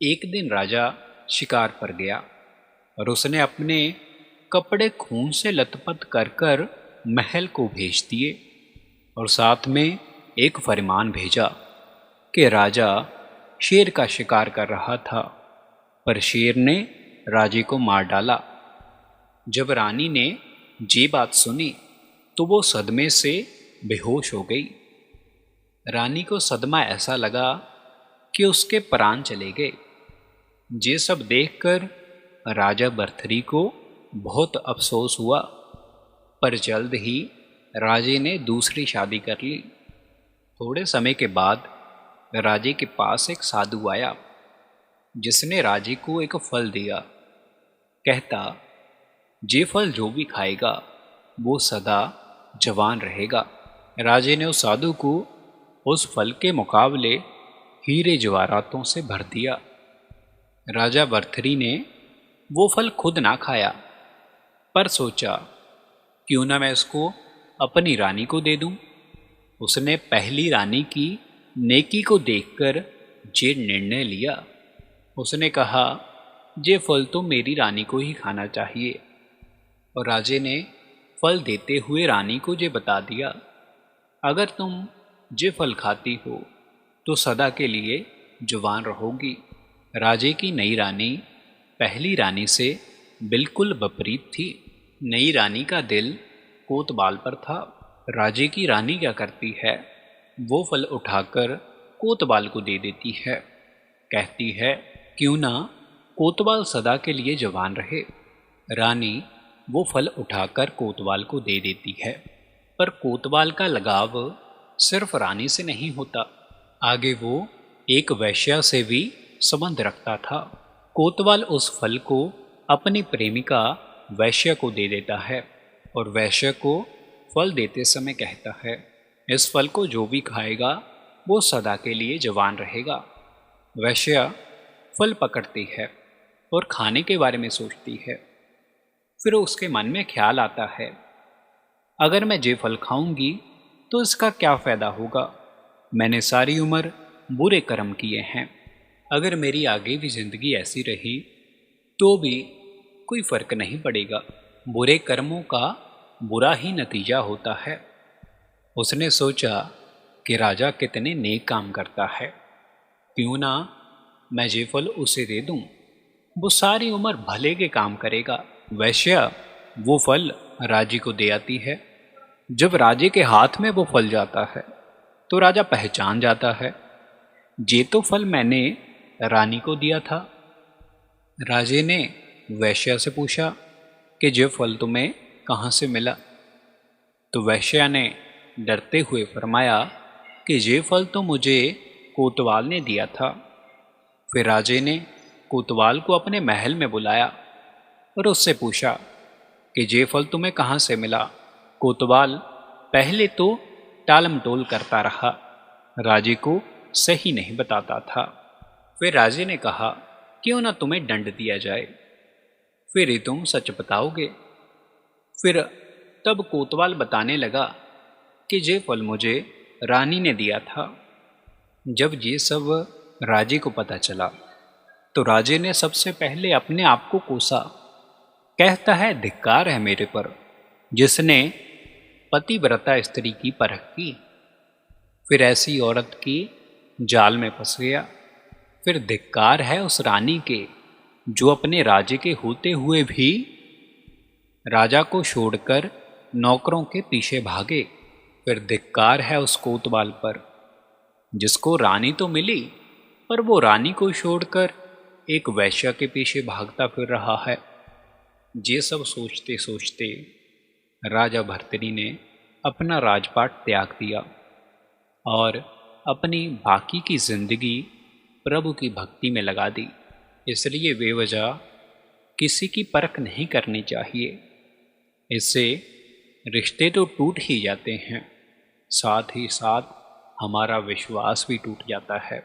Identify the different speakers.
Speaker 1: एक दिन राजा शिकार पर गया और उसने अपने कपड़े खून से लथपथ कर कर महल को भेज दिए और साथ में एक फरमान भेजा कि राजा शेर का शिकार कर रहा था, पर शेर ने राजे को मार डाला। जब रानी ने ये बात सुनी तो वो सदमे से बेहोश हो गई। रानी को सदमा ऐसा लगा कि उसके प्राण चले गए। ये सब देखकर राजा भर्तृहरि को बहुत अफसोस हुआ, पर जल्द ही राजे ने दूसरी शादी कर ली। थोड़े समय के बाद राजे के पास एक साधु आया, जिसने राजे को एक फल दिया। कहता, ये फल जो भी खाएगा वो सदा जवान रहेगा। राजे ने उस साधु को उस फल के मुकाबले हीरे जवाहरातों से भर दिया। राजा भर्तृहरि ने वो फल खुद ना खाया, पर सोचा क्यों ना मैं इसको अपनी रानी को दे दूं। उसने पहली रानी की नेकी को देखकर ये निर्णय लिया। उसने कहा, ये फल तो मेरी रानी को ही खाना चाहिए। और राजे ने फल देते हुए रानी को ये बता दिया, अगर तुम ये फल खाती हो तो सदा के लिए जवान रहोगी। राजे की नई रानी पहली रानी से बिल्कुल विपरीत थी। नई रानी का दिल कोतवाल पर था। राजे की रानी क्या करती है, वो फल उठाकर कोतवाल को दे देती है। कहती है, क्यों ना कोतवाल सदा के लिए जवान रहे। रानी वो फल उठाकर कोतवाल को दे देती है, पर कोतवाल का लगाव सिर्फ रानी से नहीं होता, आगे वो एक वैश्या से भी संबंध रखता था। कोतवाल उस फल को अपनी प्रेमिका वैश्या को दे देता है और वैश्या को फल देते समय कहता है, इस फल को जो भी खाएगा वो सदा के लिए जवान रहेगा। वैश्या फल पकड़ती है और खाने के बारे में सोचती है। फिर उसके मन में ख्याल आता है, अगर मैं ये फल खाऊंगी तो इसका क्या फ़ायदा होगा। मैंने सारी उम्र बुरे कर्म किए हैं, अगर मेरी आगे भी ज़िंदगी ऐसी रही तो भी कोई फ़र्क नहीं पड़ेगा। बुरे कर्मों का बुरा ही नतीजा होता है। उसने सोचा कि राजा कितने नेक काम करता है, क्यों ना मैं ये फल उसे दे दूं, वो सारी उम्र भले के काम करेगा। वैश्या वो फल राजे को दे आती है। जब राजे के हाथ में वो फल जाता है तो राजा पहचान जाता है, ये तो फल मैंने रानी को दिया था। राजे ने वैश्या से पूछा कि ये फल तुम्हें कहाँ से मिला। तो वैश्या ने डरते हुए फरमाया कि ये फल तो मुझे कोतवाल ने दिया था। फिर राजे ने कोतवाल को अपने महल में बुलाया और उससे पूछा कि ये फल तुम्हें कहाँ से मिला। कोतवाल पहले तो टालमटोल करता रहा, राजे को सही नहीं बताता था। फिर राजे ने कहा, क्यों ना तुम्हें दंड दिया जाए, फिर ही तुम सच बताओगे। फिर तब कोतवाल बताने लगा कि ये फल मुझे रानी ने दिया था। जब ये सब राजे को पता चला तो राजे ने सबसे पहले अपने आप को कोसा। कहता है, धिक्कार है मेरे पर, जिसने पतिव्रता स्त्री की परख की, फिर ऐसी औरत की जाल में फंस गया। फिर धिक्कार है उस रानी के जो अपने राजे के होते हुए भी राजा को छोड़कर नौकरों के पीछे भागे। फिर धिक्कार है उस कोतवाल पर जिसको रानी तो मिली, पर वो रानी को छोड़कर एक वैश्या के पीछे भागता फिर रहा है। ये सब सोचते सोचते राजा भर्तृहरि ने अपना राजपाट त्याग दिया और अपनी बाकी की जिंदगी प्रभु की भक्ति में लगा दी। इसलिए बेवजह किसी की परख नहीं करनी चाहिए, इससे रिश्ते तो टूट ही जाते हैं, साथ ही साथ हमारा विश्वास भी टूट जाता है।